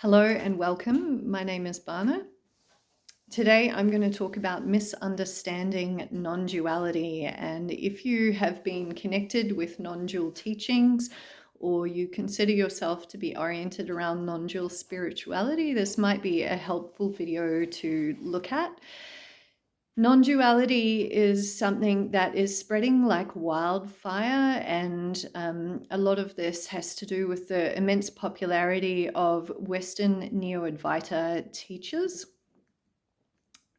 Hello and welcome. My name is Bana. Today I'm going to talk about misunderstanding non-duality, and if you have been connected with non-dual teachings or you consider yourself to be oriented around non-dual spirituality, this might be a helpful video to look at. Non-duality is something that is spreading like wildfire, and a lot of this has to do with the immense popularity of Western Neo-Advaita teachers,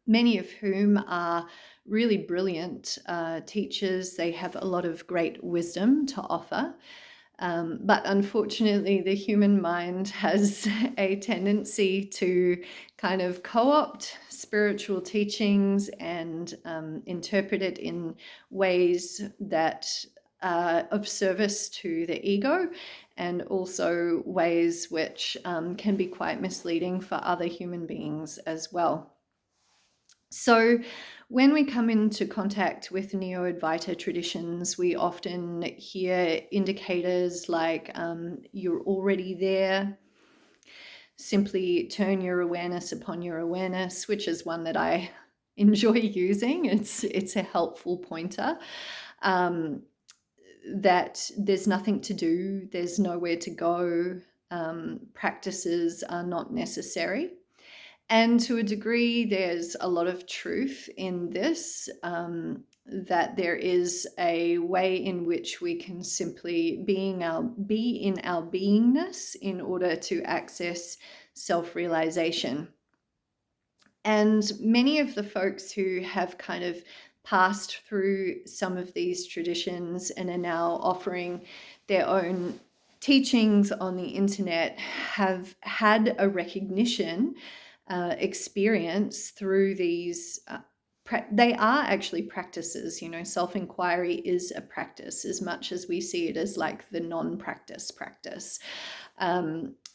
many of whom are really brilliant teachers. They have a lot of great wisdom to offer. But unfortunately, the human mind has a tendency to kind of co-opt spiritual teachings and interpret it in ways that are of service to the ego, and also ways which can be quite misleading for other human beings as well. So when we come into contact with Neo-Advaita traditions, we often hear indicators like you're already there. Simply turn your awareness upon your awareness, which is one that I enjoy using. It's a helpful pointer. That there's nothing to do, there's nowhere to go, practices are not necessary. And to a degree, there's a lot of truth in this, that there is a way in which we can simply be in our beingness in order to access self-realization. And many of the folks who have kind of passed through some of these traditions and are now offering their own teachings on the internet have had a recognition experience through these. They are actually practices. Self-inquiry is a practice as much as we see it as like the non-practice practice.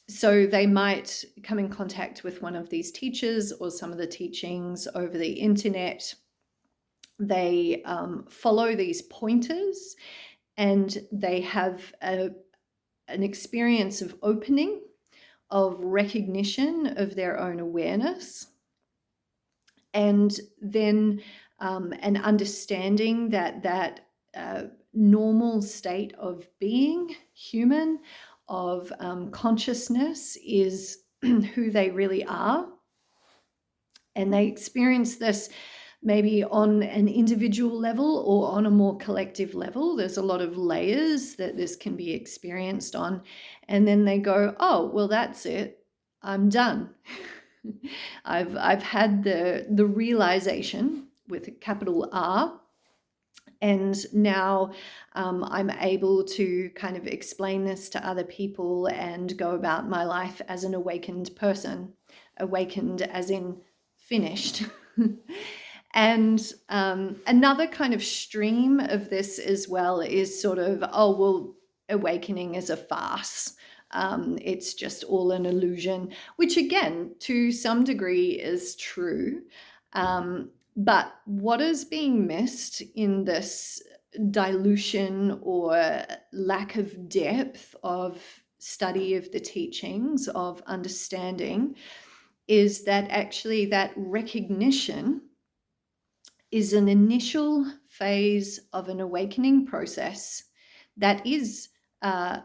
So they might come in contact with one of these teachers or some of the teachings over the internet. They follow these pointers, and they have an experience of opening, of recognition of their own awareness, and then an understanding that normal state of being human, of consciousness, is who they really are. And they experience this maybe on an individual level or on a more collective level. There's a lot of layers that this can be experienced on. And then they go, oh, well, that's it. I'm done. I've had the realization with a capital R, and now I'm able to kind of explain this to other people and go about my life as an awakened person, awakened as in finished. And another kind of stream of this as well is sort of, oh, well, awakening is a farce. It's just all an illusion, which again, to some degree is true. But what is being missed in this dilution or lack of depth of study of the teachings, of understanding, is that actually that recognition is an initial phase of an awakening process that is a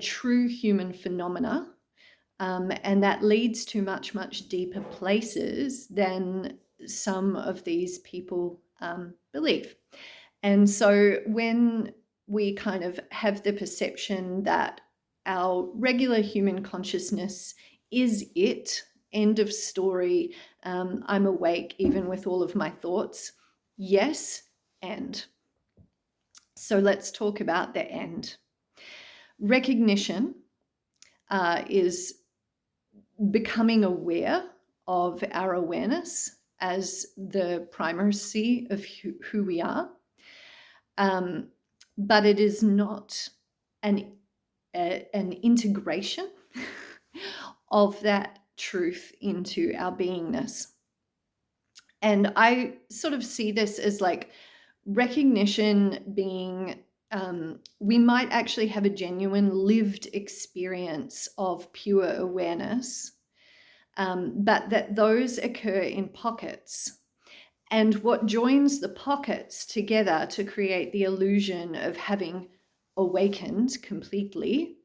true human phenomena, and that leads to much, much deeper places than some of these people believe. And so when we kind of have the perception that our regular human consciousness is it, end of story, I'm awake even with all of my thoughts, yes, and. So let's talk about the end. Recognition is becoming aware of our awareness as the primacy of who we are. But it is not an integration of that truth into our beingness. And I sort of see this as like recognition being we might actually have a genuine lived experience of pure awareness, but that those occur in pockets. And what joins the pockets together to create the illusion of having awakened completely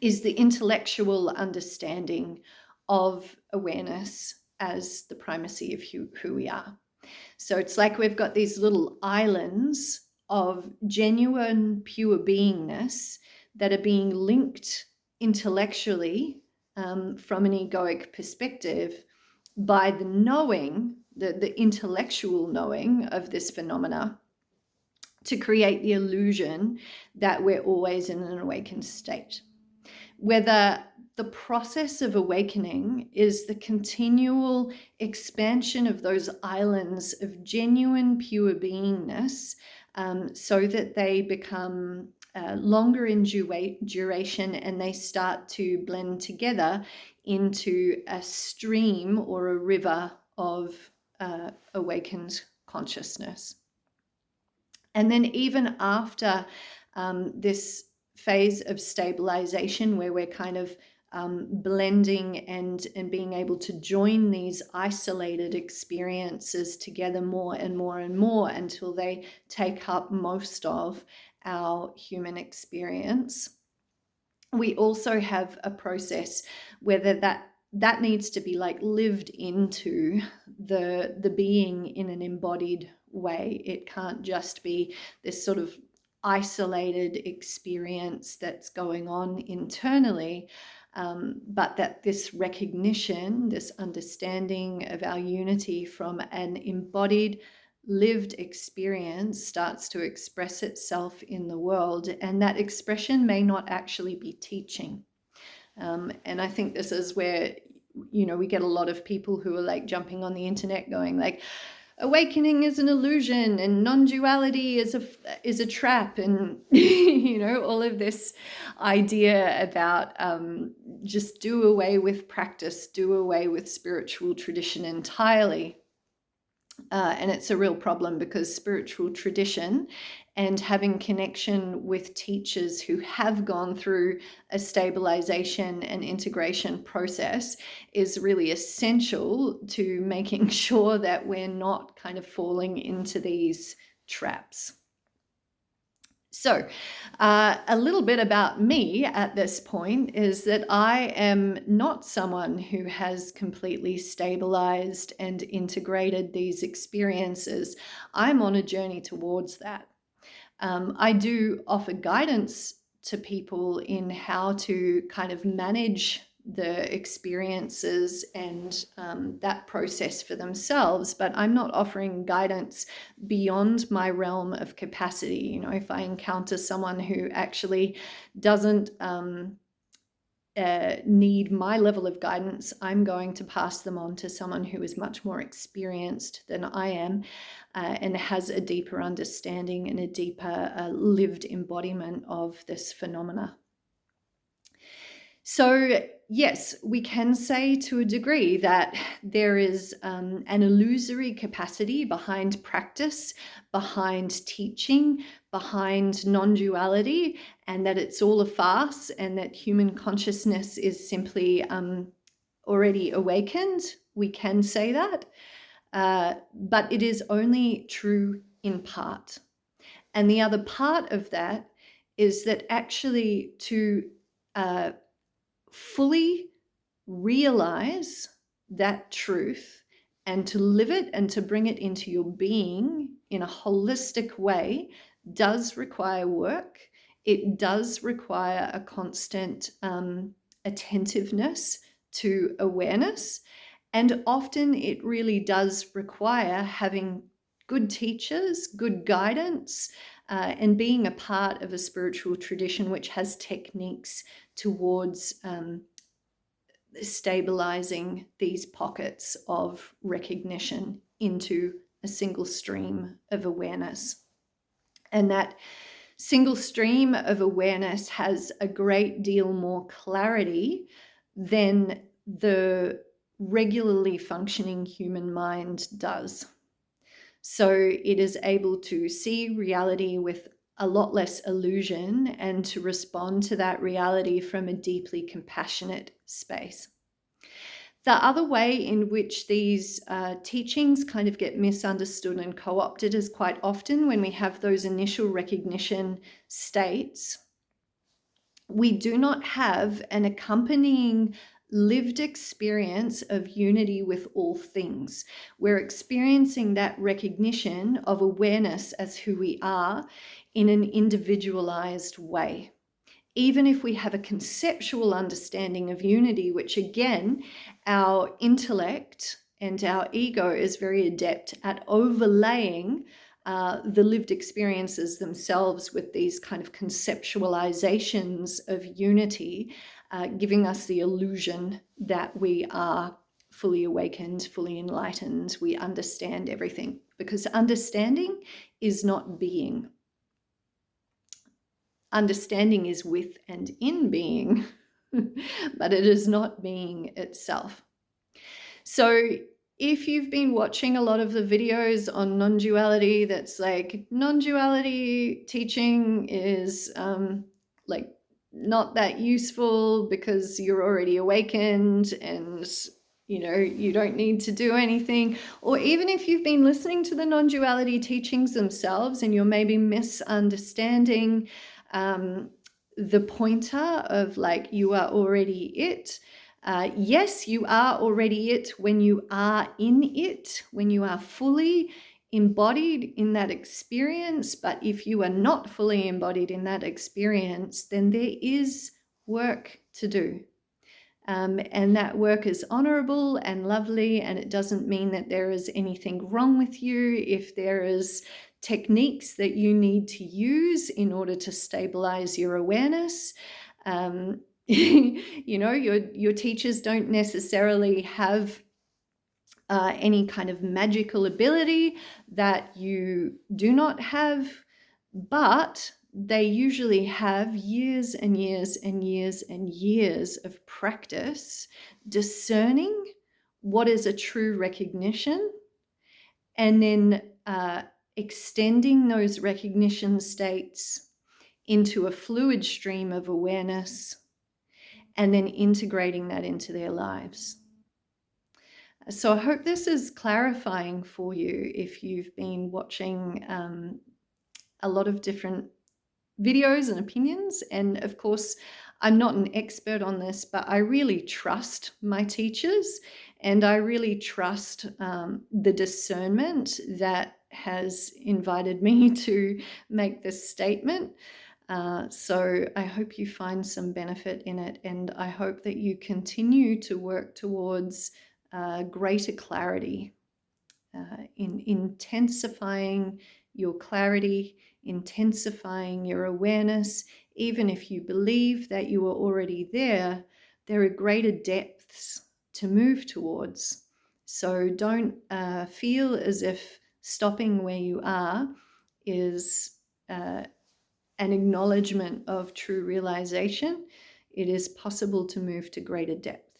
is the intellectual understanding of awareness as the primacy of who we are. So it's like we've got these little islands of genuine pure beingness that are being linked intellectually from an egoic perspective by the knowing, the intellectual knowing of this phenomena, to create the illusion that we're always in an awakened state. Whether the process of awakening is the continual expansion of those islands of genuine pure beingness, so that they become longer in duration and they start to blend together into a stream or a river of awakened consciousness. And then even after this phase of stabilization, where we're kind of blending and being able to join these isolated experiences together more and more and more until they take up most of our human experience, we also have a process whether that needs to be like lived into the being in an embodied way. It can't just be this sort of isolated experience that's going on internally, but that this recognition, this understanding of our unity from an embodied lived experience starts to express itself in the world, and that expression may not actually be teaching. And I think this is where, we get a lot of people who are like jumping on the internet going like, awakening is an illusion and non-duality is a trap, and all of this idea about just do away with practice, do away with spiritual tradition entirely. And it's a real problem, because spiritual tradition and having connection with teachers who have gone through a stabilization and integration process is really essential to making sure that we're not kind of falling into these traps. So a little bit about me at this point is that I am not someone who has completely stabilized and integrated these experiences. I'm on a journey towards that. I do offer guidance to people in how to kind of manage the experiences and that process for themselves, but I'm not offering guidance beyond my realm of capacity. If I encounter someone who actually doesn't need my level of guidance, I'm going to pass them on to someone who is much more experienced than I am, and has a deeper understanding and a deeper lived embodiment of this phenomena. So yes, we can say to a degree that there is an illusory capacity behind practice, behind teaching, behind non-duality, and that it's all a farce, and that human consciousness is simply already awakened. We can say that, but it is only true in part. And the other part of that is that actually to fully realize that truth and to live it and to bring it into your being in a holistic way does require work. It does require a constant attentiveness to awareness. And often it really does require having good teachers, good guidance, and being a part of a spiritual tradition which has techniques towards stabilizing these pockets of recognition into a single stream of awareness. And that single stream of awareness has a great deal more clarity than the regularly functioning human mind does. So it is able to see reality with a lot less illusion and to respond to that reality from a deeply compassionate space. The other way in which these teachings kind of get misunderstood and co-opted is quite often when we have those initial recognition states. We do not have an accompanying lived experience of unity with all things. We're experiencing that recognition of awareness as who we are in an individualized way. Even if we have a conceptual understanding of unity, which again, our intellect and our ego is very adept at overlaying the lived experiences themselves with these kind of conceptualizations of unity, giving us the illusion that we are fully awakened, fully enlightened, we understand everything. Because understanding is not being. Understanding is with and in being, but it is not being itself. So if you've been watching a lot of the videos on non-duality, that's like non-duality teaching is like not that useful because you're already awakened and you don't need to do anything. Or even if you've been listening to the non-duality teachings themselves and you're maybe misunderstanding the pointer of like you are already it. Yes, you are already it when you are in it, when you are fully embodied in that experience. But if you are not fully embodied in that experience, then there is work to do. And that work is honorable and lovely, and it doesn't mean that there is anything wrong with you. If there is techniques that you need to use in order to stabilize your awareness, your teachers don't necessarily have any kind of magical ability that you do not have, but they usually have years and years and years and years of practice discerning what is a true recognition and then extending those recognition states into a fluid stream of awareness and then integrating that into their lives. So I hope this is clarifying for you if you've been watching a lot of different videos and opinions. And of course, I'm not an expert on this, but I really trust my teachers and I really trust the discernment that has invited me to make this statement. So I hope you find some benefit in it, and I hope that you continue to work towards greater clarity, in intensifying your clarity, intensifying your awareness. Even if you believe that you are already there, there are greater depths to move towards. So don't feel as if stopping where you are is an acknowledgement of true realization. It is possible to move to greater depth.